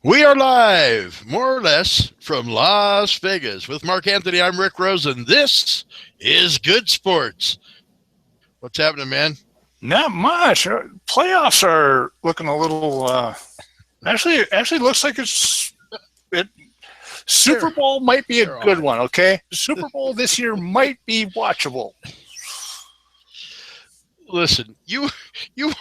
We are live, more or less, from Las Vegas. With Mark Anthony, I'm Rick Rosen. This is Good Sports. What's happening, man? Not much. Playoffs are looking a little. Actually, looks like it. Super They're, Bowl might be a they're good on. one. Okay, Super Bowl this year might be watchable. Listen, you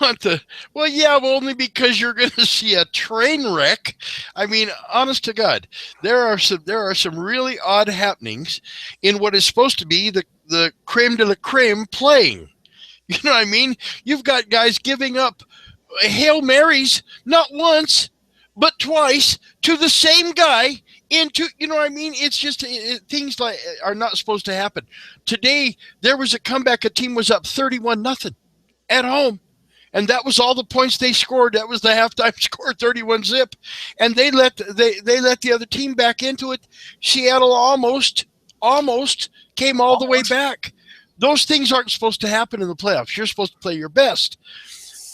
want the yeah, only because you're going to see a train wreck. I mean, honest to God, there are some really odd happenings in what is supposed to be the creme de la creme playing. You know what I mean? You've got guys giving up Hail Marys not once, but twice to the same guy into, you know what I mean? It's just things like are not supposed to happen. Today there was a comeback. A team was up 31 nothing at home. And that was all the points they scored. That was the halftime score, 31 zip. And they let the other team back into it. Seattle almost came all the way back. Those things aren't supposed to happen in the playoffs. You're supposed to play your best.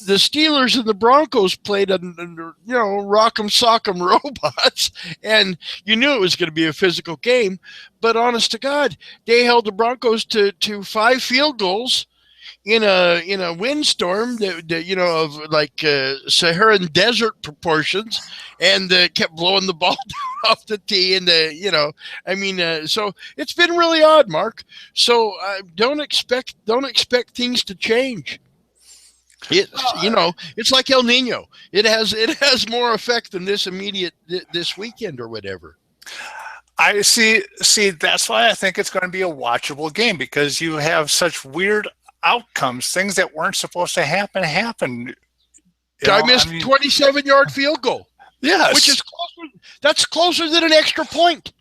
The Steelers and the Broncos played under, rock'em sock'em robots, and you knew it was going to be a physical game. But honest to God, they held the Broncos to 5 field goals in a windstorm that of like Saharan desert proportions, and kept blowing the ball off the tee, and so it's been really odd, Mark. So don't expect things to change. It's like El Nino. It has more effect than this weekend or whatever. I see. That's why I think it's going to be a watchable game because you have such weird outcomes. Things that weren't supposed to happen. Guy missed 27-yard field goal. Yes, Which is closer. That's closer than an extra point.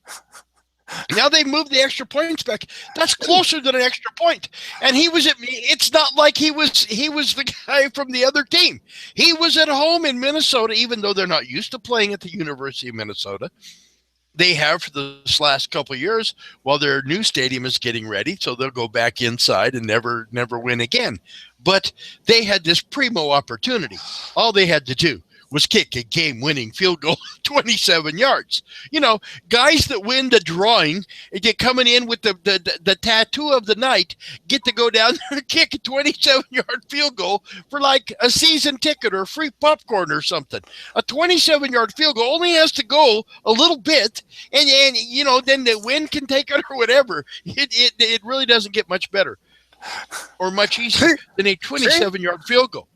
Now they moved the extra points back. That's closer than an extra point. And he was at me. It's not like he was the guy from the other team. He was at home in Minnesota, even though they're not used to playing at the University of Minnesota. They have for this last couple of years while their new stadium is getting ready, so they'll go back inside and never win again. But they had this primo opportunity. All they had to do was kick a game-winning field goal 27 yards. Guys that win the drawing, get coming in with the tattoo of the night, get to go down there and kick a 27-yard field goal for like a season ticket or free popcorn or something. A 27-yard field goal only has to go a little bit, and then the wind can take it or whatever. It really doesn't get much better or much easier than a 27-yard field goal.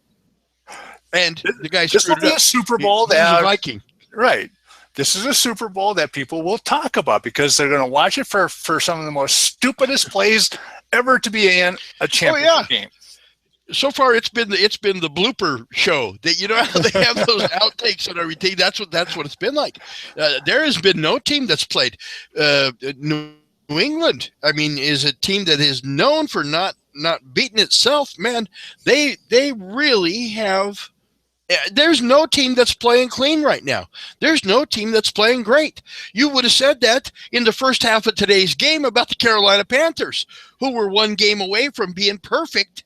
And the guy screwed it up. A Super Bowl He's a Viking. Right. This is a Super Bowl that people will talk about because they're going to watch it for some of the most stupidest plays ever to be in a championship game. So far, it's been the blooper show. That how they have those outtakes and everything. That's what it's been like. There has been no team that's played. New England, I mean, is a team that is known for not beating itself. Man, they really have. There's no team that's playing clean right now. There's no team that's playing great. You would have said that in the first half of today's game about the Carolina Panthers, who were one game away from being perfect.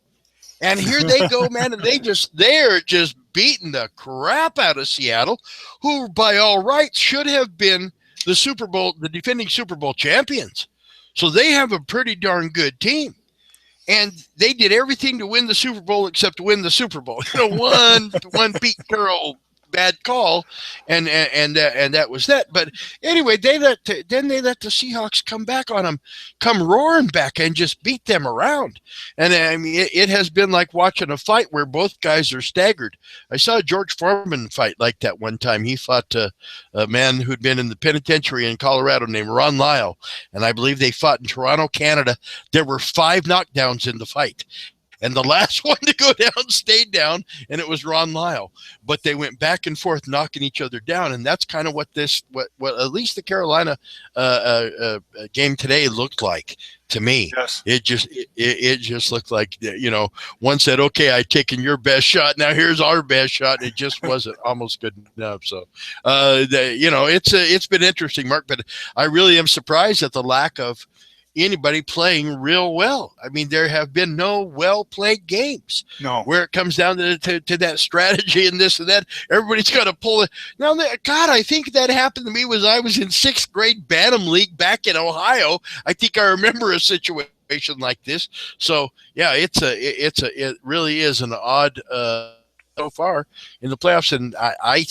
And here they go, man, and they're just beating the crap out of Seattle, who by all rights should have been the defending Super Bowl champions. So they have a pretty darn good team. And they did everything to win the Super Bowl except to win the Super Bowl. One Pete Carroll bad call, and that was that. But anyway, they let the Seahawks come back on them, come roaring back, and just beat them around. And I mean, it has been like watching a fight where both guys are staggered. I saw a George Foreman fight like that one time. He fought a man who'd been in the penitentiary in Colorado named Ron Lyle, and I believe they fought in Toronto, Canada. There were 5 knockdowns in the fight. And the last one to go down stayed down, and it was Ron Lyle. But they went back and forth, knocking each other down, and that's kind of what at least the Carolina game today looked like to me. Yes. It just looked like one said, "Okay, I've taken your best shot. Now here's our best shot." And it just wasn't almost good enough. So, it's been interesting, Mark. But I really am surprised at the lack of anybody playing real well. I mean, there have been no well-played games No. where it comes down to that strategy and this and that. Everybody's got to pull it. Now, God, I think that happened to me was I was in 6th grade Bantam League back in Ohio. I think I remember a situation like this. So, yeah, it really is an odd so far in the playoffs, and I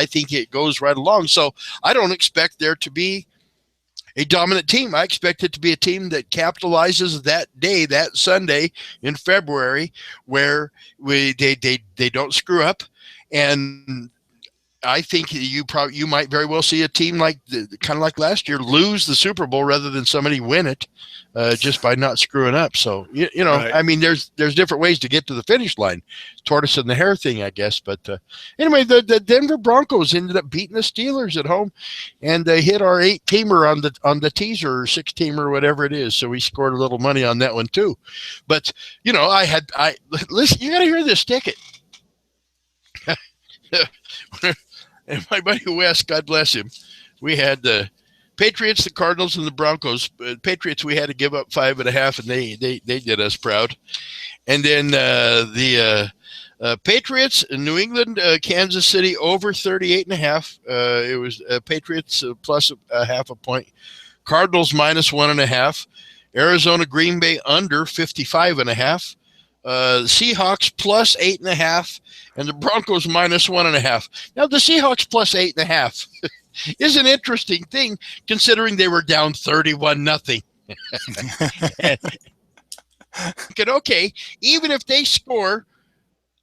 think it goes right along. So I don't expect there to be a dominant team. I expect it to be a team that capitalizes that day, that Sunday in February, where they don't screw up. And I think you might very well see a team like kind of like last year lose the Super Bowl rather than somebody win it just by not screwing up. So you know, right. I mean, there's different ways to get to the finish line, tortoise and the hare thing, I guess. But anyway, the Denver Broncos ended up beating the Steelers at home, and they hit our 8-teamer on the teaser or 6-teamer, whatever it is. So we scored a little money on that one too. But you know, listen. You got to hear this ticket. And my buddy Wes, God bless him, we had the Patriots, the Cardinals, and the Broncos. Patriots, we had to give up 5.5, and they did us proud. And then the Patriots in New England, Kansas City over 38.5. It was Patriots plus a half a point. Cardinals minus 1.5. Arizona, Green Bay under 55.5. Seahawks plus 8.5, and the Broncos minus 1.5. Now the Seahawks plus 8.5 is an interesting thing considering they were down 31-0. Okay, even if they score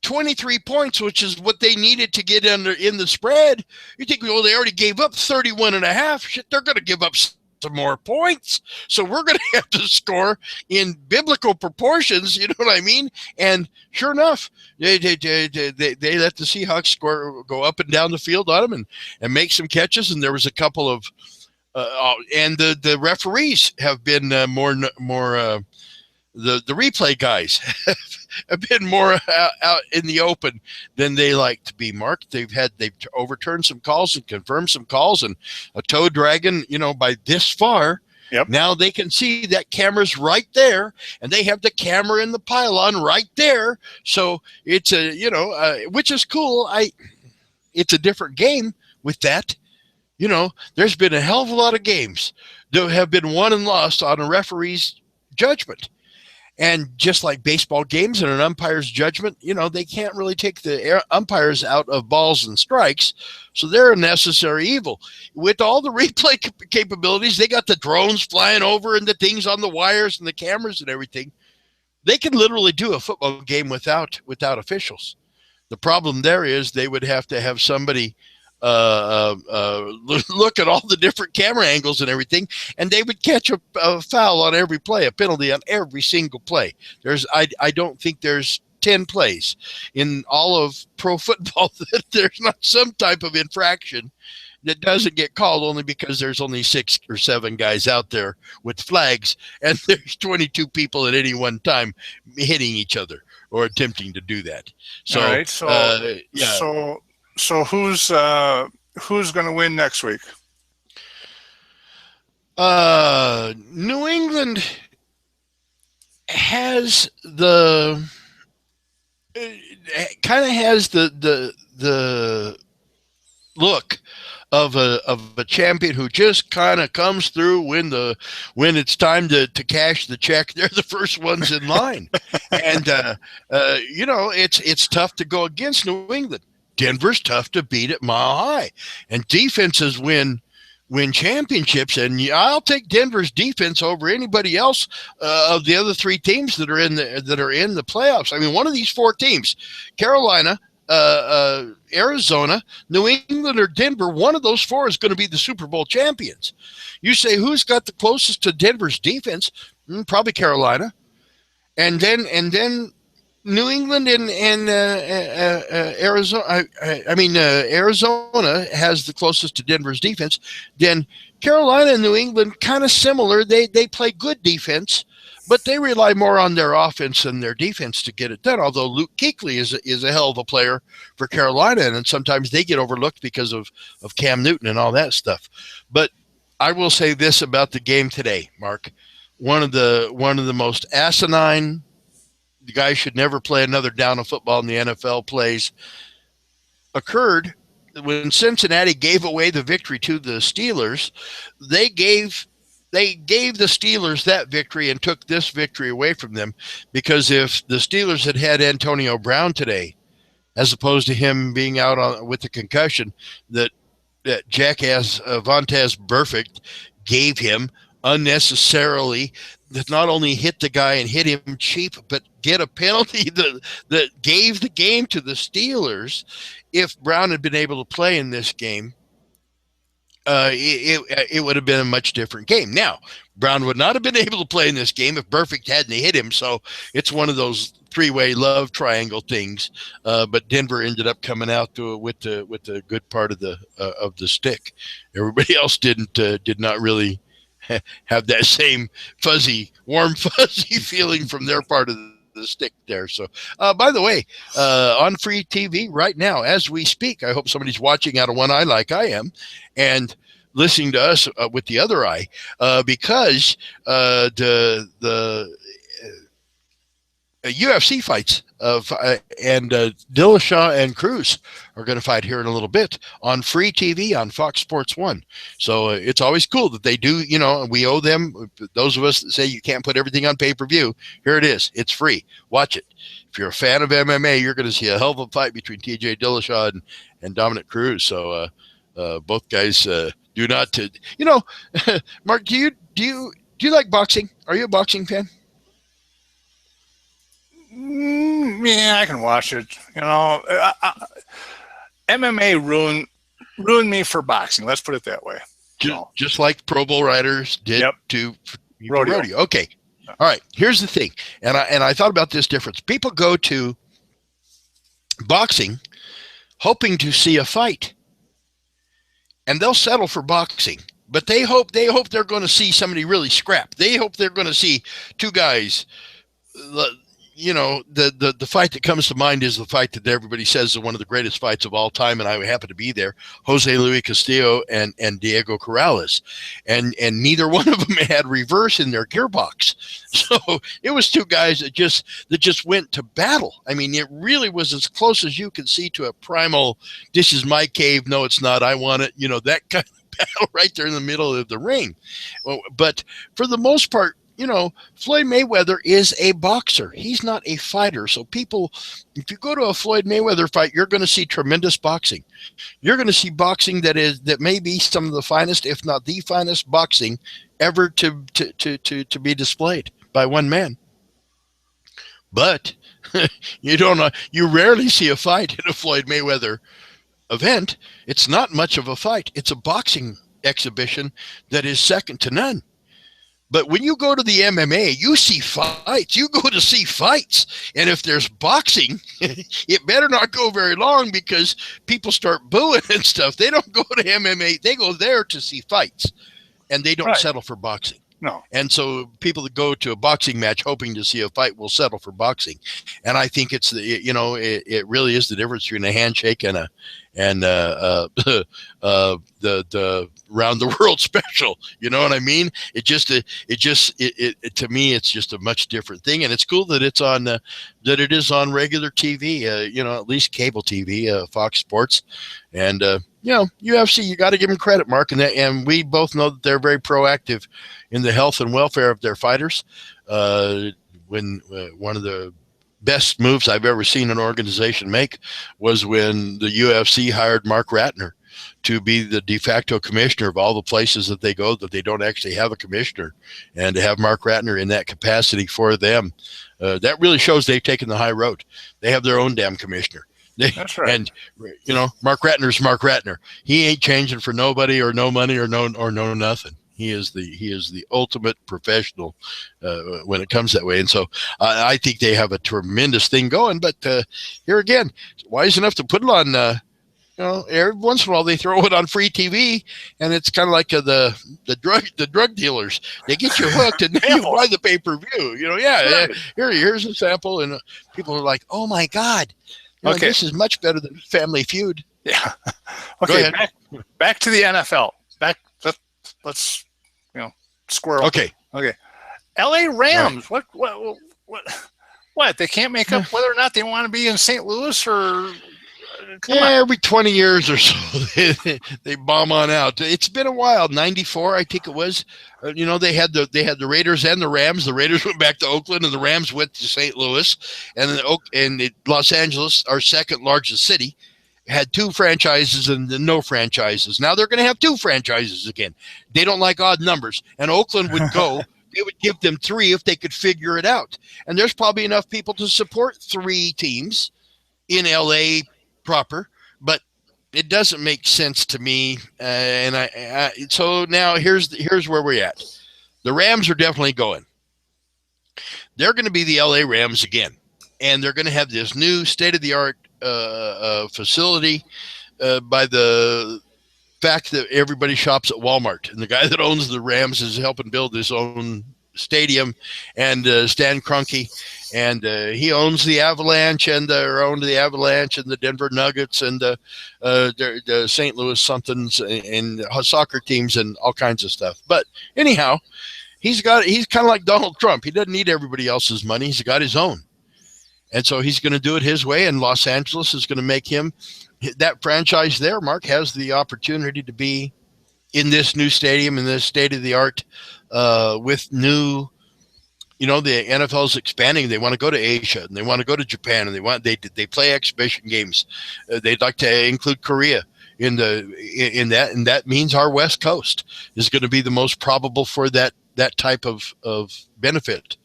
23 points, which is what they needed to get in the spread, you think, well, they already gave up 31.5. Shit, they're going to give up some more points, so we're going to have to score in biblical proportions. You know what I mean? And sure enough, they let the Seahawks go up and down the field on them and make some catches. And there was a couple of and the referees have been more the replay guys have been more out in the open than they like to be, Mark. They've overturned some calls and confirmed some calls, and a toe dragging, you know, by this far. Yep. Now they can see that camera's right there, and they have the camera in the pylon right there. So it's which is cool. It's a different game with that. You know, there's been a hell of a lot of games that have been won and lost on a referee's judgment. And just like baseball games and an umpire's judgment, you know, they can't really take the umpires out of balls and strikes. So they're a necessary evil. With all the replay capabilities, they got the drones flying over and the things on the wires and the cameras and everything. They can literally do a football game without officials. The problem there is they would have to have somebody look at all the different camera angles and everything, and they would catch a foul on every play, a penalty on every single play. I don't think there's 10 plays in all of pro football that there's not some type of infraction that doesn't get called, only because there's only 6 or 7 guys out there with flags, and there's 22 people at any one time hitting each other or attempting to do that. So, all right, So who's going to win next week? New England has the look of a champion who just kind of comes through when it's time to cash the check. They're the first ones in line, and it's tough to go against New England. Denver's tough to beat at Mile High, and defenses win championships. And I'll take Denver's defense over anybody else of the other 3 teams that are in the playoffs. I mean, one of these 4 teams, Carolina, Arizona, New England, or Denver, one of those 4 is going to be the Super Bowl champions. You say who's got the closest to Denver's defense? Probably Carolina, and then New England and Arizona. Arizona has the closest to Denver's defense. Then Carolina and New England kind of similar. They play good defense, but they rely more on their offense than their defense to get it done. Although Luke Kuechly is a hell of a player for Carolina, and sometimes they get overlooked because of Cam Newton and all that stuff. But I will say this about the game today, Mark. one of the most asinine, the guy should never play another down of football in the NFL plays occurred when Cincinnati gave away the victory to the Steelers. They gave the Steelers that victory and took this victory away from them, because if the Steelers had Antonio Brown today, as opposed to him being out with the concussion that jackass Vontez Burfict gave him unnecessarily, that not only hit the guy and hit him cheap, but get a penalty that gave the game to the Steelers. If Brown had been able to play in this game, it would have been a much different game. Now, Brown would not have been able to play in this game if Burfict hadn't hit him. So it's one of those three-way love triangle things. But Denver ended up coming out with the good part of the stick. Everybody else did not really have that same warm fuzzy feeling from their part of the stick there. So, by the way, on free TV right now as we speak, I hope somebody's watching out of one eye like I am, and listening to us with the other eye, because the UFC fights and Dillashaw and Cruz are going to fight here in a little bit on free TV on Fox Sports 1. So it's always cool that they do, we owe them, those of us that say you can't put everything on pay-per-view, here it is. It's free. Watch it. If you're a fan of MMA, you're going to see a hell of a fight between TJ Dillashaw and Dominic Cruz. So both guys do not, Mark, do you like boxing? Are you a boxing fan? Yeah, I can watch it. MMA ruined me for boxing. Let's put it that way. Just like Pro Bowl riders did to rodeo. Okay. All right. Here's the thing, and I thought about this difference. People go to boxing hoping to see a fight, and they'll settle for boxing. But they hope they're going to see somebody really scrap. They hope they're going to see two guys. The fight that comes to mind is the fight that everybody says is one of the greatest fights of all time, and I happen to be there: Jose Luis Castillo and Diego Corrales, and neither one of them had reverse in their gearbox. So it was two guys that just went to battle. I mean, it really was as close as you could see to a primal "this is my cave, no it's not, I want it," that kind of battle right there in the middle of the ring. But for the most part, Floyd Mayweather is a boxer. He's not a fighter. So people, if you go to a Floyd Mayweather fight, you're going to see tremendous boxing. You're going to see boxing that may be some of the finest, if not the finest boxing ever to be displayed by one man. But you rarely see a fight in a Floyd Mayweather event. It's not much of a fight. It's a boxing exhibition that is second to none. But when you go to the MMA, you see fights. You go to see fights. And if there's boxing, it better not go very long, because people start booing and stuff. They don't go to MMA. They go there to see fights, and they don't settle for boxing. No. And so people that go to a boxing match hoping to see a fight will settle for boxing. And I think it really is the difference between a handshake and the round the world special. You know what I mean? It to me, it's just a much different thing. And it's cool that it's on that it is on regular TV. At least cable TV, Fox Sports, and UFC. You got to give them credit, Mark, and we both know that they're very proactive in the health and welfare of their fighters. When one of the best moves I've ever seen an organization make was when the UFC hired Mark Ratner to be the de facto commissioner of all the places that they go that they don't actually have a commissioner, and to have Mark Ratner in that capacity for them, that really shows they've taken the high road. They have their own damn commissioner. That's right. And Mark Ratner's Mark Ratner. He ain't changing for nobody or no money or no nothing. He is the ultimate professional when it comes that way. And so I think they have a tremendous thing going. But here again, wise enough to put it on. Every once in a while they throw it on free TV, and it's kind of like the drug dealers. They get you hooked, and then you buy the pay-per-view. Here's a sample, and people are like, "Oh my God, this is much better than Family Feud." Yeah. Okay. Back to the NFL. Let's squirrel. Okay. L.A. Right. Rams. What? They can't make up whether or not they want to be in St. Louis or. Come on. Every 20 years or so, they bomb on out. It's been a while. 94, I think it was. They had the Raiders and the Rams. The Raiders went back to Oakland, and the Rams went to St. Louis. And Los Angeles, our second largest city, had two franchises and no franchises. Now they're going to have two franchises again. They don't like odd numbers. And Oakland would go. They would give them three if they could figure it out. And there's probably enough people to support three teams in L.A. proper, but it doesn't make sense to me. So now here's where we're at. The Rams are definitely going. They're going to be the LA Rams again, and they're going to have this new state-of-the-art facility by the fact that everybody shops at Walmart, and the guy that owns the Rams is helping build his own stadium, and Stan Kroenke, and he owns the Avalanche and owned the Avalanche and the Denver Nuggets and the St. Louis somethings and soccer teams and all kinds of stuff. But anyhow, he's kind of like Donald Trump. He doesn't need everybody else's money. He's got his own. And so he's going to do it his way, and Los Angeles is going to make him that franchise there. Mark has the opportunity to be in this new stadium, in this state-of-the-art with new, the NFL is expanding. They want to go to Asia, and they want to go to Japan, and they play exhibition games. They'd like to include Korea in that, and that means our West Coast is going to be the most probable for that type of benefit.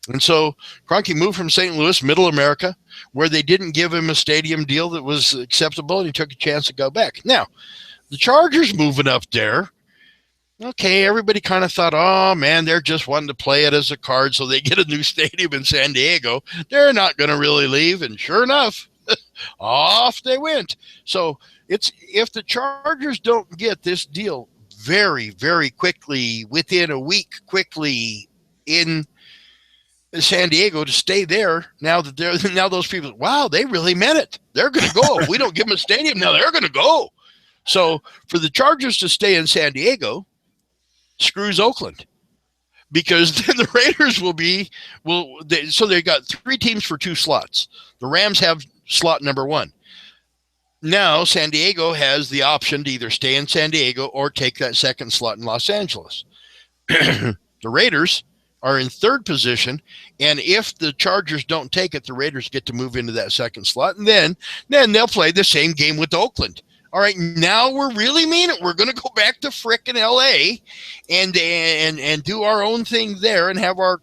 And so Kroenke moved from St. Louis, Middle America, where they didn't give him a stadium deal that was acceptable, and he took a chance to go back. Now, the Chargers moving up there. Okay, everybody kind of thought, oh, man, they're just wanting to play it as a card so they get a new stadium in San Diego. They're not going to really leave. And sure enough, off they went. So if the Chargers don't get this deal very, very quickly, within a week, quickly in San Diego to stay there, now those people, wow, they really meant it. They're going to go. If we don't give them a stadium, now they're going to go. So for the Chargers to stay in San Diego screws Oakland, because then the Raiders so they got three teams for two slots. The Rams have slot number one. Now San Diego has the option to either stay in San Diego or take that second slot in Los Angeles. The Raiders are in third position, and if the Chargers don't take it, the Raiders get to move into that second slot, and then they'll play the same game with Oakland. All right, now we're really mean it. We're going to go back to frickin' L.A. and do our own thing there and have our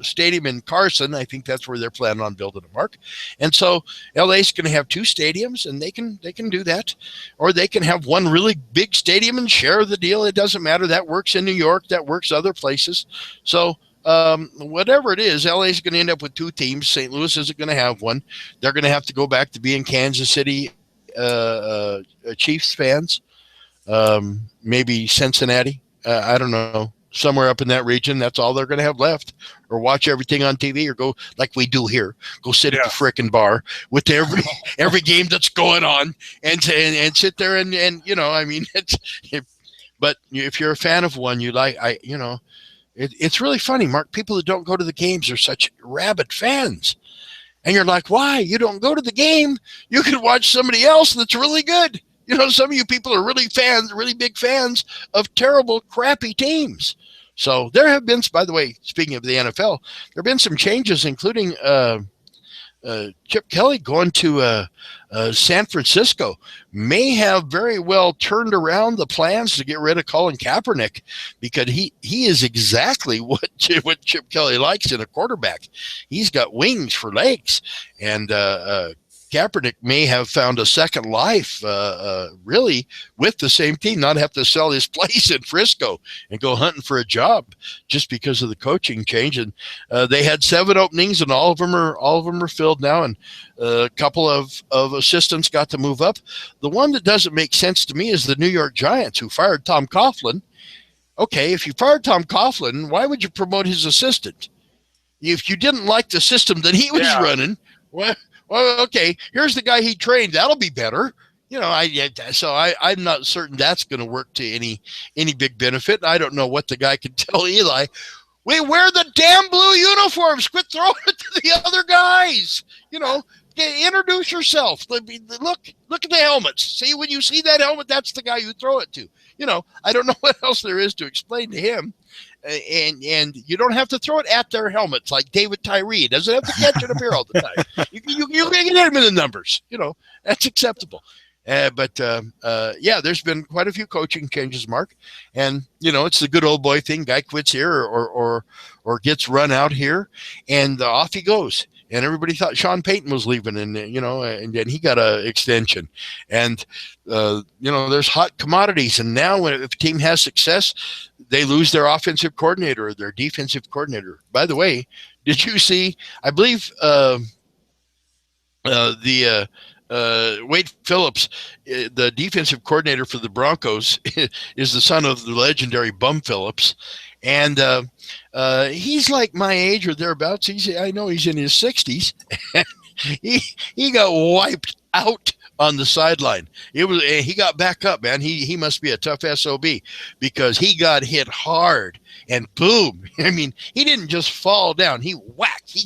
stadium in Carson. I think that's where they're planning on building a Mark. And so LA's going to have two stadiums, and they can do that, or they can have one really big stadium and share the deal. It doesn't matter. That works in New York. That works other places. So whatever it is, LA's going to end up with two teams. St. Louis isn't going to have one. They're going to have to go back to being Kansas City Chiefs fans, maybe Cincinnati. I don't know. Somewhere up in that region, that's all they're going to have left. Or watch everything on TV, or go like we do here. Go sit at the frickin' bar with every game that's going on, and sit there and I mean, but if you're a fan of one, it's really funny, Mark. People that don't go to the games are such rabid fans, and you're like, why? You don't go to the game? You can watch somebody else that's really good. Some of you people are really big fans of terrible, crappy teams. So there have been, by the way, speaking of the NFL, there have been some changes, including Chip Kelly going to San Francisco may have very well turned around the plans to get rid of Colin Kaepernick, because he is exactly what Chip Kelly likes in a quarterback. He's got wings for legs, and Kaepernick may have found a second life, really, with the same team, not have to sell his place in Frisco and go hunting for a job just because of the coaching change. And they had 7 openings, and all of them are filled now. And a couple of assistants got to move up. The one that doesn't make sense to me is the New York Giants, who fired Tom Coughlin. Okay, if you fired Tom Coughlin, why would you promote his assistant? If you didn't like the system that he was running, well, okay, here's the guy he trained. That'll be better. I'm not certain that's going to work to any big benefit. I don't know what the guy can tell Eli. We wear the damn blue uniforms. Quit throwing it to the other guys. Introduce yourself. Look at the helmets. See, when you see that helmet, that's the guy you throw it to. I don't know what else there is to explain to him. And you don't have to throw it at their helmets like David Tyree doesn't have to catch it up here all the time. You can get him in the numbers. That's acceptable. But there's been quite a few coaching changes, Mark, and it's the good old boy thing. Guy quits here or gets run out here, and off he goes. And everybody thought Sean Payton was leaving, and then he got an extension. And there's hot commodities. And now, if a team has success, they lose their offensive coordinator or their defensive coordinator. By the way, did you see? I believe Wade Phillips, the defensive coordinator for the Broncos, is the son of the legendary Bum Phillips. And he's like my age or thereabouts. I know he's in his 60s. he got wiped out on the sideline. He got back up, man. He must be a tough SOB because he got hit hard and boom. I mean, he didn't just fall down. He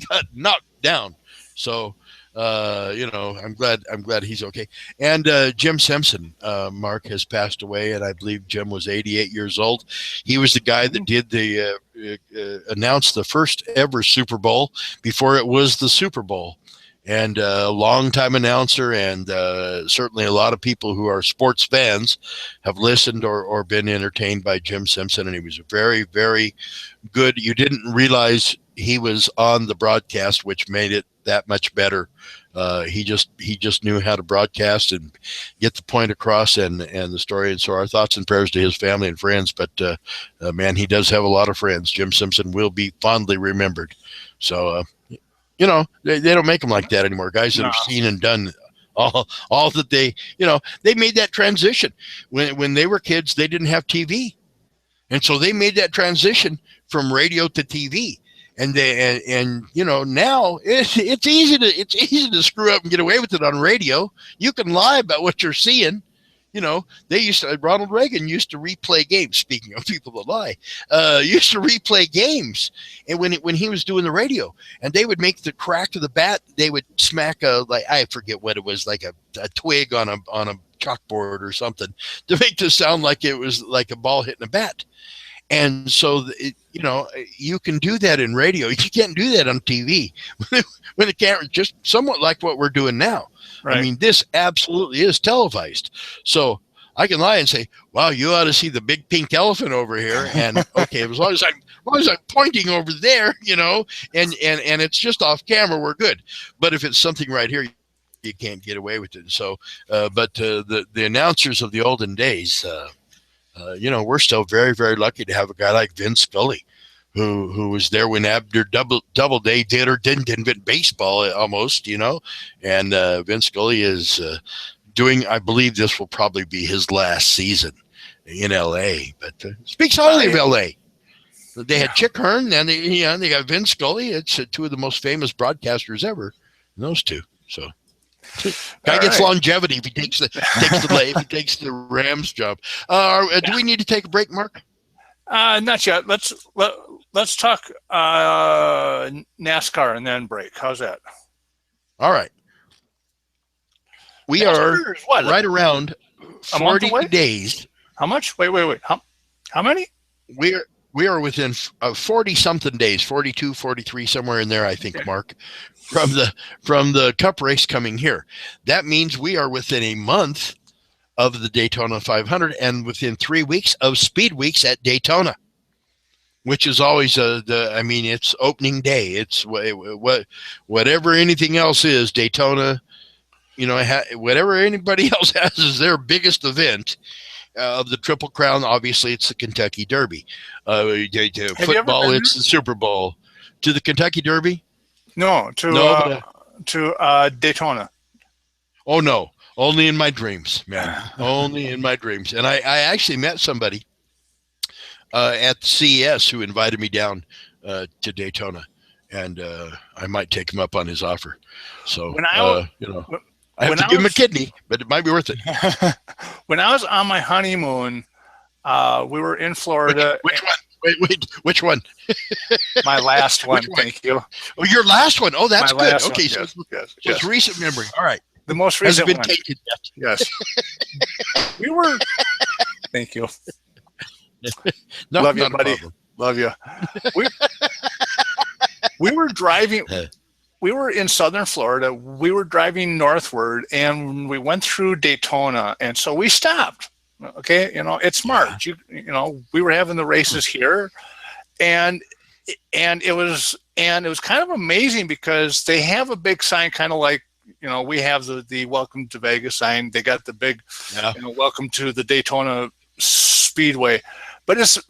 got knocked down. So I'm glad he's okay. And Jim Simpson, Mark, has passed away, and I believe Jim was 88 years old. He was the guy that did announced the first ever Super Bowl before it was the Super Bowl, and a longtime announcer, and certainly a lot of people who are sports fans have listened or been entertained by Jim Simpson, and he was very, very good. You didn't realize he was on the broadcast, which made it that much better. He just knew how to broadcast and get the point across and the story. And so our thoughts and prayers to his family and friends. But man, he does have a lot of friends. Jim Simpson will be fondly remembered. So they don't make them like that anymore. Guys that have seen and done all that they made that transition when they were kids. They didn't have TV, and so they made that transition from radio to TV. And now it's easy to screw up and get away with it on radio. You can lie about what you're seeing. Ronald Reagan used to replay games. Speaking of people that lie, used to replay games. And when he was doing the radio, and they would make the crack of the bat, they would smack I forget what it was, like a twig on a chalkboard or something to make this sound like it was like a ball hitting a bat. And so, you can do that in radio. You can't do that on TV when the camera, just somewhat like what we're doing now. Right. I mean, this absolutely is televised. So I can lie and say, wow, you ought to see the big pink elephant over here. And okay, as long as I'm pointing over there, and it's just off camera, we're good. But if it's something right here, you can't get away with it. So, but the announcers of the olden days, we're still very, very lucky to have a guy like Vin Scully, who was there when Abner Doubleday did or didn't invent baseball almost, and Vin Scully is doing, I believe this will probably be his last season in L.A., but speaks highly of L.A. They had Chick Hearn, and they got Vin Scully. It's two of the most famous broadcasters ever, those two. So guy gets longevity if he takes the Rams job. Do we need to take a break, Mark? Not yet. Let's talk NASCAR and then break. How's that? All right. We are right around 40 days. How much? Wait. How many? We are within 40-something days, 42, 43, somewhere in there, I think, okay. Mark, from the Cup race coming here. That means we are within a month of the Daytona 500 and within 3 weeks of Speed Weeks at Daytona, which is always it's opening day. It's whatever anything else is, Daytona, whatever anybody else has is their biggest event. Of the Triple Crown, obviously, it's the Kentucky Derby. Football, it's the Super Bowl. To the Kentucky Derby? No, to Daytona. Oh, no. Only in my dreams, man. Only in my dreams. And I actually met somebody at CES who invited me down to Daytona. And I might take him up on his offer. So, I have to give him a kidney, but it might be worth it. When I was on my honeymoon, we were in Florida. Which one? Wait, which one? My last one, thank you. Oh, your last one. Oh, that's good. Okay, so it's recent memory. All right. The most recent one. Hasn't been taken yet. Yes. We were. Thank you. No, love you, buddy. Love you. We were driving. We were in southern Florida. We were driving northward, and we went through Daytona, and so we stopped. Okay, it's March. You know, we were having the races here, and it was kind of amazing because they have a big sign, kind of like we have the Welcome to Vegas sign. They got the big, Welcome to the Daytona Speedway, but it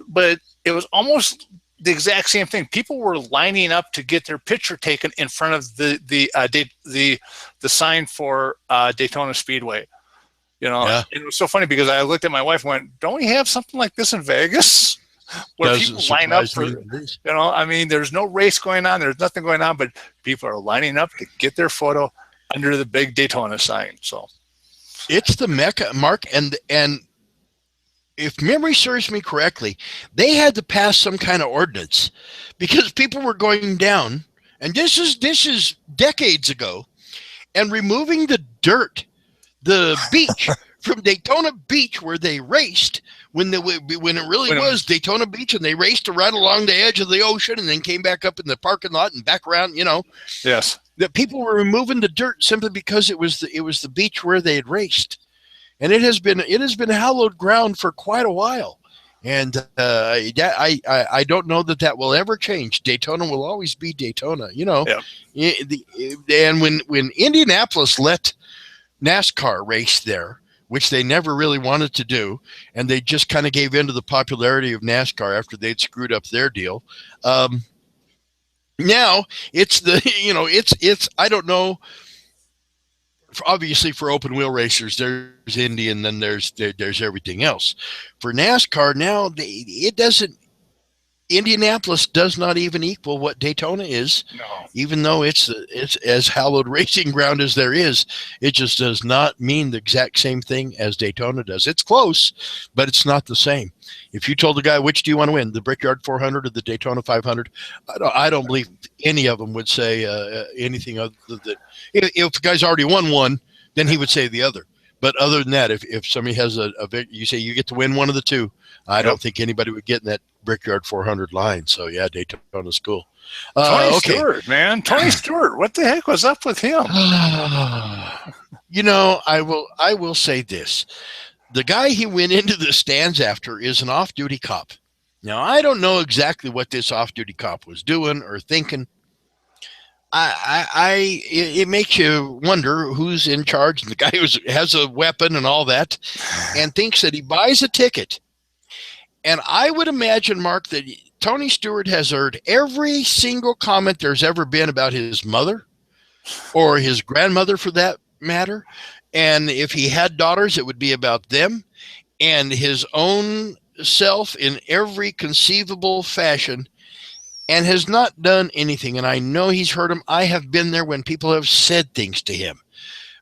was almost the exact same thing. People were lining up to get their picture taken in front of the sign for Daytona Speedway. And it was so funny because I looked at my wife and went, "Don't we have something like this in Vegas?" Where people line up for, I mean, there's no race going on, there's nothing going on, but people are lining up to get their photo under the big Daytona sign. So it's the Mecca, Mark, and if memory serves me correctly, they had to pass some kind of ordinance because people were going down, and this is decades ago, and removing the dirt, the beach from Daytona Beach where they raced when it really was Daytona Beach, and they raced right along the edge of the ocean and then came back up in the parking lot and back around. Yes, that people were removing the dirt simply because it was the beach where they had raced, and it has been hallowed ground for quite a while. And I don't know that will ever change. Daytona will always be Daytona. Yeah. And when Indianapolis let NASCAR race there, which they never really wanted to do, and they just kind of gave in to the popularity of NASCAR after they'd screwed up their deal. Now it's it's I don't know. Obviously, for open wheel racers, there's Indy, and then there's everything else. For NASCAR now, it doesn't. Indianapolis does not even equal what Daytona is. No. Even though it's as hallowed racing ground as there is, it just does not mean the exact same thing as Daytona does. It's close, but it's not the same. If you told the guy, which do you want to win, the Brickyard 400 or the Daytona 500, I don't believe any of them would say anything other than, if the guy's already won one, then he would say the other. But other than that, if somebody has you say you get to win one of the two, I don't think anybody would get in that Brickyard 400 line. So yeah, Daytona's cool. Tony Stewart, man, Tony Stewart. What the heck was up with him? I will say this: the guy he went into the stands after is an off-duty cop. Now I don't know exactly what this off-duty cop was doing or thinking. It makes you wonder who's in charge. And the guy who has a weapon and all that, and thinks that he buys a ticket. And I would imagine, Mark, that Tony Stewart has heard every single comment there's ever been about his mother or his grandmother, for that matter. And if he had daughters, it would be about them and his own self in every conceivable fashion, and has not done anything. And I know he's heard them. I have been there when people have said things to him,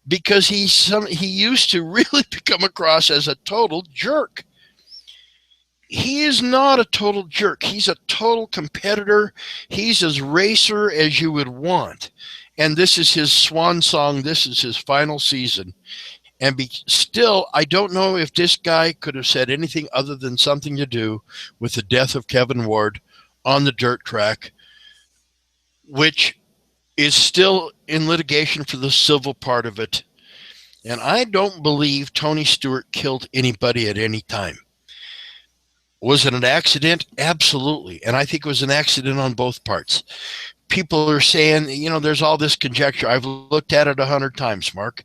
because he used to really come across as a total jerk. He is not a total jerk. He's a total competitor. He's as racer as you would want. And this is his swan song. This is his final season. And still, I don't know if this guy could have said anything other than something to do with the death of Kevin Ward on the dirt track, which is still in litigation for the civil part of it. And I don't believe Tony Stewart killed anybody at any time. Was it an accident? Absolutely. And I think it was an accident on both parts. People are saying, there's all this conjecture. I've looked at it 100 times, Mark.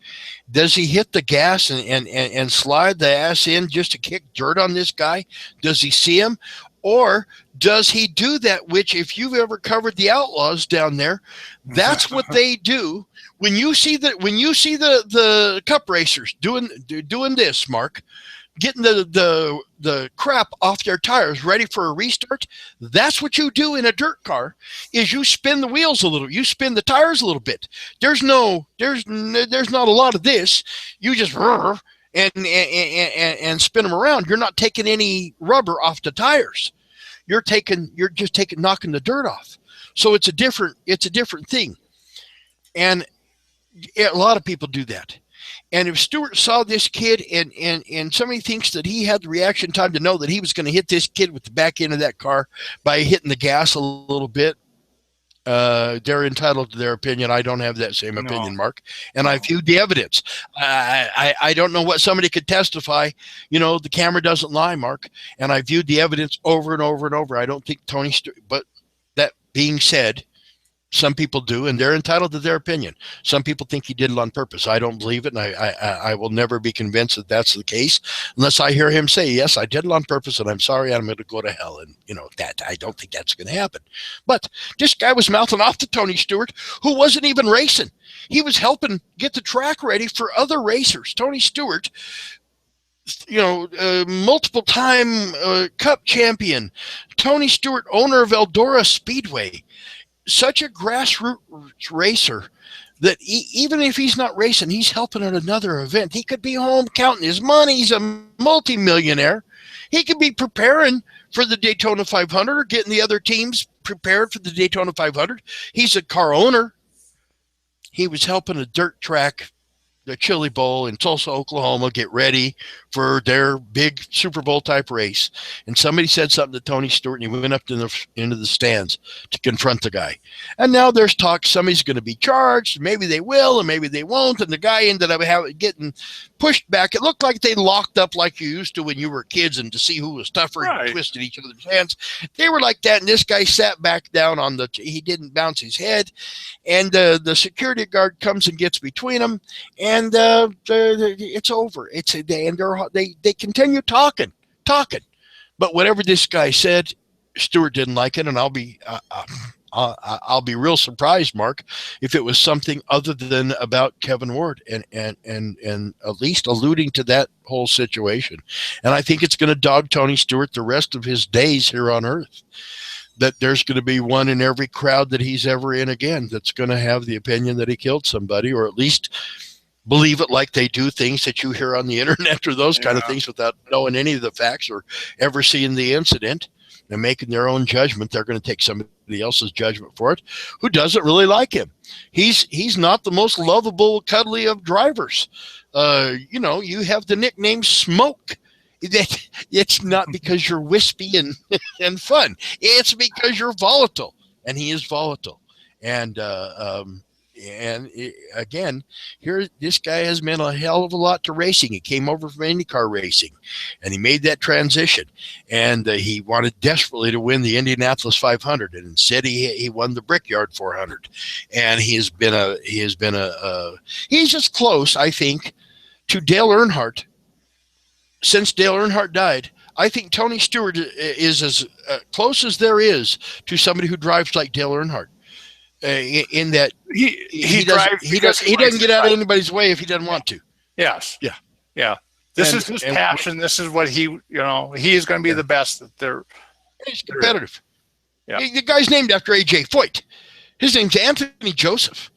Does he hit the gas and slide the ass in just to kick dirt on this guy? Does he see him? Or does he do that, which, if you've ever covered the Outlaws down there, that's what they do. When you see the cup racers doing this, Mark, getting the crap off their tires ready for a restart. That's what you do in a dirt car, is you spin the wheels a little, you spin the tires a little bit. There's not a lot of this. You just and spin them around. You're not taking any rubber off the tires. You're just knocking the dirt off. So it's a different thing. And a lot of people do that. And if Stewart saw this kid and somebody thinks that he had the reaction time to know that he was going to hit this kid with the back end of that car by hitting the gas a little bit, they're entitled to their opinion. I don't have that same opinion, Mark. And I viewed the evidence. I don't know what somebody could testify. The camera doesn't lie, Mark. And I viewed the evidence over and over and over. I don't think Tony Stewart, but that being said, some people do, and they're entitled to their opinion. Some people think he did it on purpose. I don't believe it, and I will never be convinced that that's the case unless I hear him say, yes, I did it on purpose, and I'm sorry, I'm going to go to hell. And, that I don't think that's going to happen. But this guy was mouthing off to Tony Stewart, who wasn't even racing. He was helping get the track ready for other racers. Tony Stewart, multiple time Cup champion. Tony Stewart, owner of Eldora Speedway. Such a grassroots racer that even if he's not racing, he's helping at another event. He could be home counting his money. He's a multimillionaire. He could be preparing for the Daytona 500 or getting the other teams prepared for the Daytona 500. He's a car owner. He was helping a dirt track, the Chili Bowl in Tulsa, Oklahoma, get ready for their big Super Bowl type race. And somebody said something to Tony Stewart, and he went up into the stands to confront the guy. And now there's talk somebody's going to be charged. Maybe they will, and maybe they won't. And the guy ended up getting pushed back. It looked like they locked up like you used to when you were kids, and to see who was tougher, right, and twisted each other's hands. They were like that, and this guy sat back down he didn't bounce his head. And the security guard comes and gets between them, and it's over. They continue talking. But whatever this guy said, Stewart didn't like it, and I'll be real surprised, Mark, if it was something other than about Kevin Ward and at least alluding to that whole situation. And I think it's going to dog Tony Stewart the rest of his days here on Earth. That there's going to be one in every crowd that he's ever in again that's going to have the opinion that he killed somebody, or at least believe it like they do things that you hear on the internet or those kind of things without knowing any of the facts or ever seeing the incident and making their own judgment. They're going to take somebody else's judgment for it who doesn't really like him. He's not the most lovable, cuddly of drivers. You have the nickname Smoke. It's not because you're wispy and fun. It's because you're volatile, and he is volatile. And again, here this guy has meant a hell of a lot to racing. He came over from IndyCar racing, and he made that transition. And he wanted desperately to win the Indianapolis 500, and instead he won the Brickyard 400. And he's as close, I think, to Dale Earnhardt. Since Dale Earnhardt died, I think Tony Stewart is as close as there is to somebody who drives like Dale Earnhardt. In that he doesn't get out of anybody's way if he doesn't want to. Yes. Yeah. This is his passion. This is what he is going to be the best that they're. He's competitive. Yeah. The guy's named after A.J. Foyt. His name's Anthony Joseph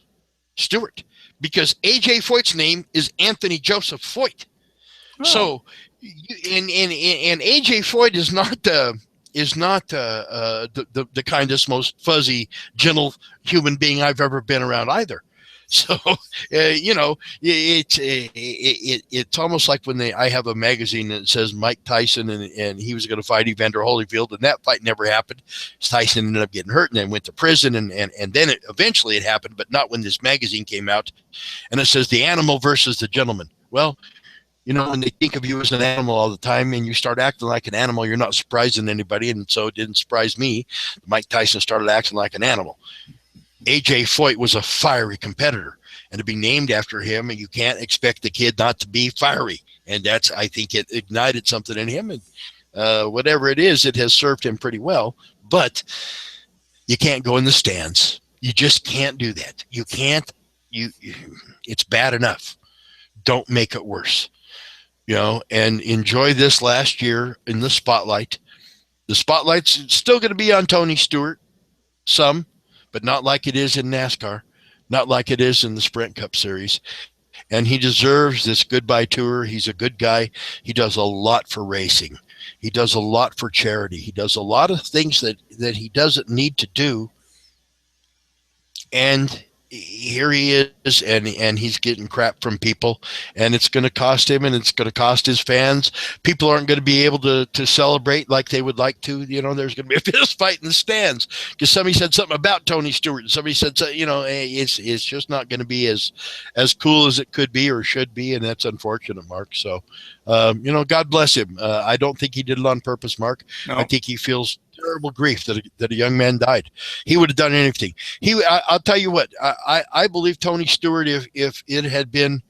Stewart because A.J. Foyt's name is Anthony Joseph Foyt. Oh. So, and A.J. Foyt is not the kindest, most fuzzy, gentle human being I've ever been around either. So, it's almost like when I have a magazine that says Mike Tyson and he was going to fight Evander Holyfield, and that fight never happened. Tyson ended up getting hurt and then went to prison, and then eventually it happened, but not when this magazine came out. And it says the animal versus the gentleman. Well, when they think of you as an animal all the time and you start acting like an animal, you're not surprising anybody. And so it didn't surprise me. Mike Tyson started acting like an animal. A.J. Foyt was a fiery competitor. And to be named after him, you can't expect the kid not to be fiery. And I think it ignited something in him. And whatever it is, it has served him pretty well. But you can't go in the stands. You just can't do that. You can't. It's bad enough. Don't make it worse. and enjoy this last year in the spotlight. The spotlight's still going to be on Tony Stewart, some, but not like it is in NASCAR, not like it is in the Sprint Cup Series. And he deserves this goodbye tour. He's a good guy. He does a lot for racing. He does a lot for charity. He does a lot of things that he doesn't need to do. And here he is, and he's getting crap from people, and it's going to cost him, and it's going to cost his fans. People aren't going to be able to celebrate like they would like to. There's going to be a fist fight in the stands because somebody said something about Tony Stewart, and somebody said, it's just not going to be as cool as it could be or should be, and that's unfortunate, Mark. So, God bless him. I don't think he did it on purpose, Mark. No. I think he feels terrible grief that a young man died. He would have done anything. I'll tell you what, I believe Tony Stewart, if it had been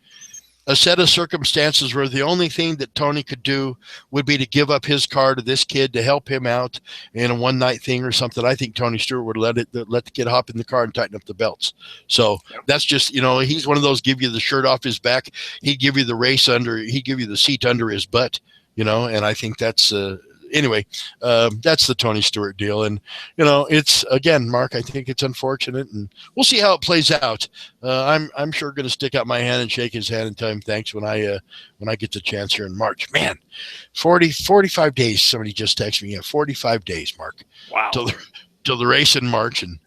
a set of circumstances where the only thing that Tony could do would be to give up his car to this kid to help him out in a one-night thing or something, I think Tony Stewart would let the kid hop in the car and tighten up the belts. So that's just, he's one of those, give you the shirt off his back. He'd give you he'd give you the seat under his butt, and I think that's, anyway, that's the Tony Stewart deal. And, it's, again, Mark, I think it's unfortunate, and we'll see how it plays out. I'm sure going to stick out my hand and shake his hand and tell him thanks when I get the chance here in March. Man, 45 days. Somebody just texted me. 45 days, Mark. Wow. Till the race in March. And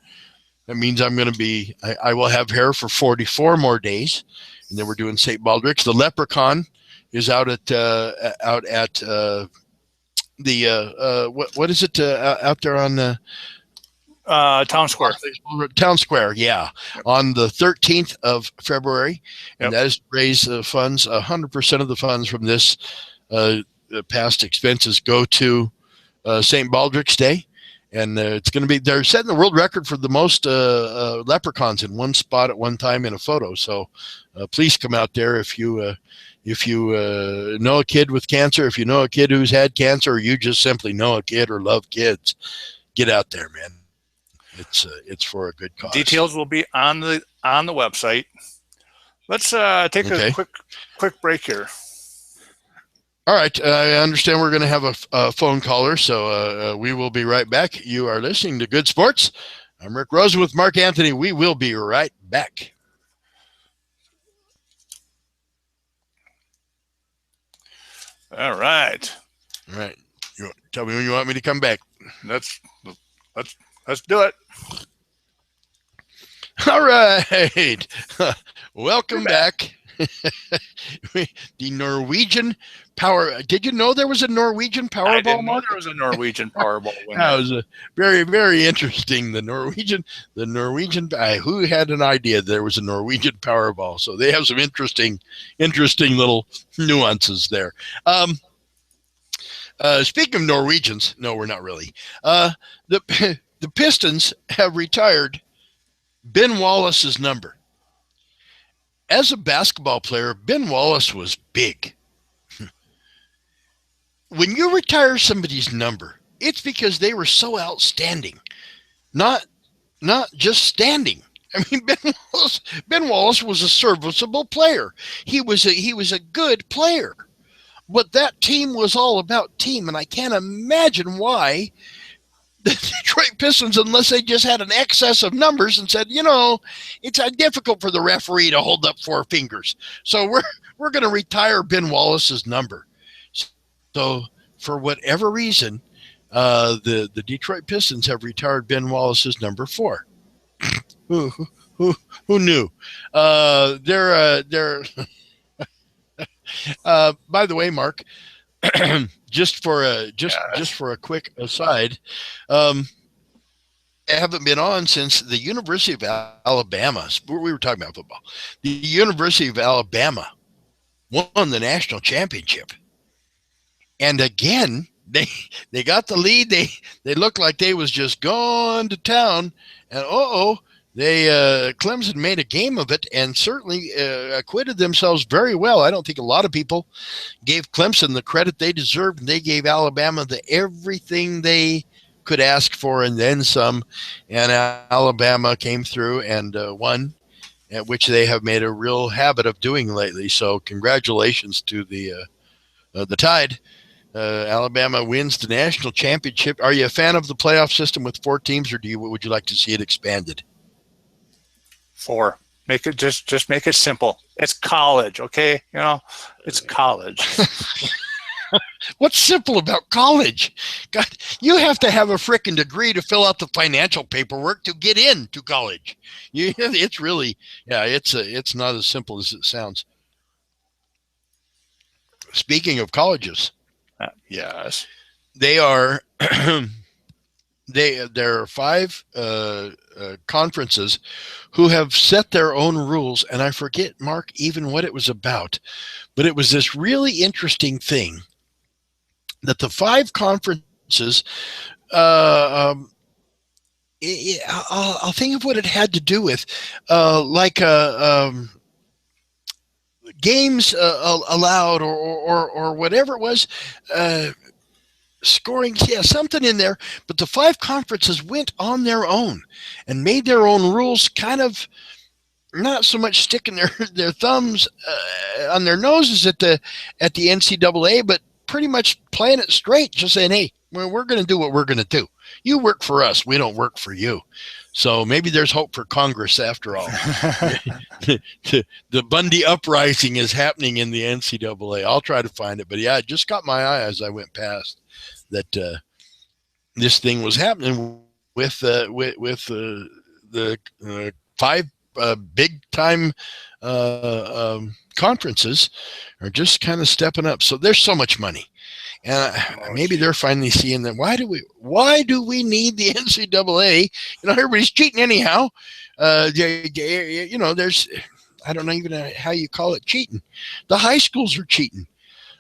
that means I'm going to be, I will have hair for 44 more days. And then we're doing St. Baldrick's. The Leprechaun is out at what is it out there on Town Square? Town Square, yeah, on the 13th of February, and that is to raise funds. 100% of the funds from this past expenses go to St. Baldrick's Day, and it's going to be. They're setting the world record for the most leprechauns in one spot at one time in a photo. So please come out there if you know a kid with cancer, if you know a kid who's had cancer, or you just simply know a kid or love kids, get out there, man. It's for a good cause. Details will be on the website. Let's take a quick break here. All right. I understand we're going to have a phone caller, so we will be right back. You are listening to Good Sports. I'm Rick Rosen with Mark Anthony. We will be right back. All right. Tell me when you want me to come back. Let's do it. All right. Welcome back. The Norwegian Power. Did you know there was a Norwegian Powerball? I didn't know there was a Norwegian Powerball winner. That was very, very interesting. The Norwegian. Who had an idea there was a Norwegian Powerball? So they have some interesting little nuances there. Speaking of Norwegians, no, we're not really. The Pistons have retired Ben Wallace's number. As a basketball player, Ben Wallace was big. When you retire somebody's number, it's because they were so outstanding, not just standing. I mean, Ben Wallace was a serviceable player. He was a good player. But that team was all about team, and I can't imagine why the Detroit Pistons, unless they just had an excess of numbers and said, it's difficult for the referee to hold up four fingers, so we're going to retire Ben Wallace's number. So for whatever reason, the Detroit Pistons have retired Ben Wallace's number 4. Who knew? They're by the way, Mark, just for a quick aside, I haven't been on since the University of Alabama. We were talking about football. The University of Alabama won the national championship, and again they got the lead. They looked like they was just going to town, and Clemson made a game of it and certainly acquitted themselves very well. I don't think a lot of people gave Clemson the credit they deserved, and they gave Alabama everything they could ask for and then some. And Alabama came through and won, which they have made a real habit of doing lately. So congratulations to the the Tide. Alabama wins the national championship. Are you a fan of the playoff system with 4 teams, or would you like to see it expanded? 4. Make it just make it simple. It's college, okay? It's college. What's simple about college? God, you have to have a frickin' degree to fill out the financial paperwork to get into college. It's really, it's not as simple as it sounds. Speaking of colleges, Yes, they are there are 5 conferences who have set their own rules, and I forget, Mark, even what it was about, but it was this really interesting thing that the 5 conferences, I'll think of what it had to do with, games allowed, or whatever it was, scoring, something in there. But the 5 conferences went on their own and made their own rules, kind of not so much sticking their thumbs on their noses at the NCAA, but pretty much playing it straight, just saying, hey, we're going to do what we're going to do. You work for us. We don't work for you. So maybe there's hope for Congress after all. The Bundy uprising is happening in the NCAA. I'll try to find it. But yeah, it just caught my eye as I went past that this thing was happening with the 5 big time conferences are just kind of stepping up. So there's so much money. And maybe they're finally seeing that. Why do we need the NCAA? Everybody's cheating anyhow. There's, I don't know even how you call it cheating. The high schools are cheating.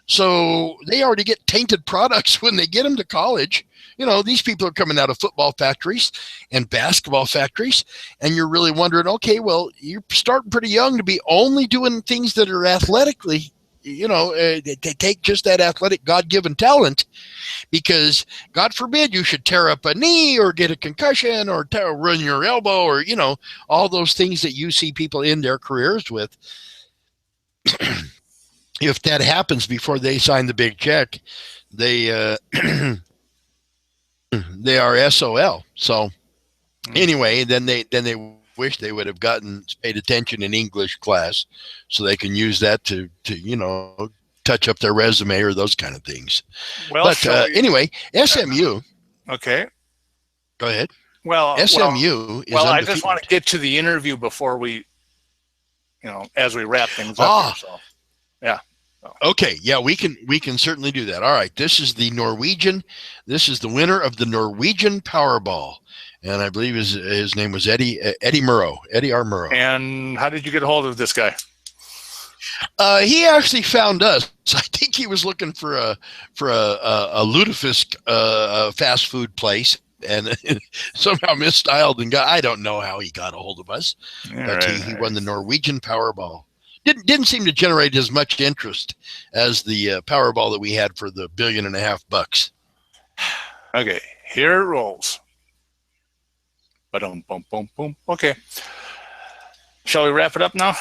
So they already get tainted products when they get them to college. These people are coming out of football factories and basketball factories, and you're really wondering, okay, well, you're starting pretty young to be only doing things that are athletically, they take just that athletic God-given talent, because God forbid you should tear up a knee or get a concussion or ruin your elbow, or, all those things that you see people in their careers with. If that happens before they sign the big check, they they are SOL. So anyway, then they wish they would have paid attention in English class, so they can use that to touch up their resume or those kind of things. Well, but anyway, SMU. Okay. Go ahead. Well, SMU is undefeated. I just want to get to the interview before we, as we wrap things up. Here, so, yeah. Okay, yeah, we can certainly do that. All right, this is the winner of the Norwegian Powerball, and I believe his name was Eddie Murrow, Eddie R. Murrow. And how did you get a hold of this guy? He actually found us. I think he was looking for a lutefisk fast food place, and somehow misstyled and I don't know how he got a hold of us, but he won the Norwegian Powerball. Didn't seem to generate as much interest as the Powerball that we had for the $1.5 billion. Okay, here it rolls. Boom, boom, boom, boom. Okay. Shall we wrap it up now?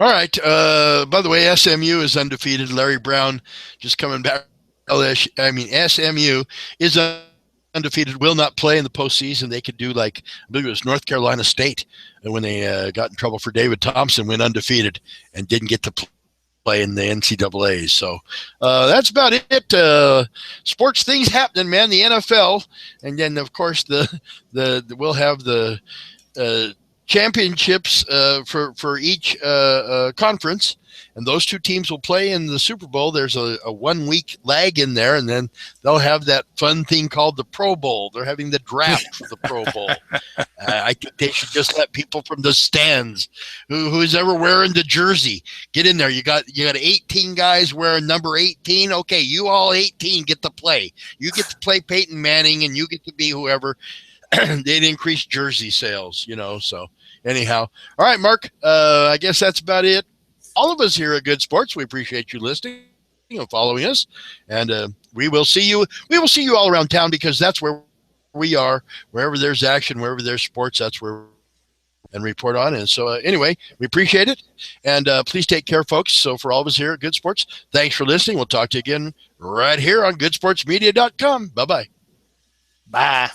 All right. By the way, SMU is undefeated. Larry Brown just coming back. SMU is undefeated, will not play in the postseason. They could do like, I believe it was North Carolina State, when they got in trouble for David Thompson, went undefeated and didn't get to play in the NCAA. So that's about it. Sports things happening, man. The NFL, and then of course we'll have the championships for each conference. And those 2 teams will play in the Super Bowl. There's a 1-week lag in there, and then they'll have that fun thing called the Pro Bowl. They're having the draft for the Pro Bowl. I think they should just let people from the stands, who's ever wearing the jersey, get in there. You got 18 guys wearing number 18. Okay, you all 18 get to play. You get to play Peyton Manning, and you get to be whoever. They'd increase jersey sales, So anyhow, all right, Mark. I guess that's about it. All of us here at Good Sports, we appreciate you listening and following us, and we will see you. We will see you all around town, because that's where we are. Wherever there's action, wherever there's sports, that's where and report on. And so anyway, we appreciate it. And please take care, folks. So for all of us here at Good Sports, thanks for listening. We'll talk to you again right here on goodsportsmedia.com. Bye-bye. Bye.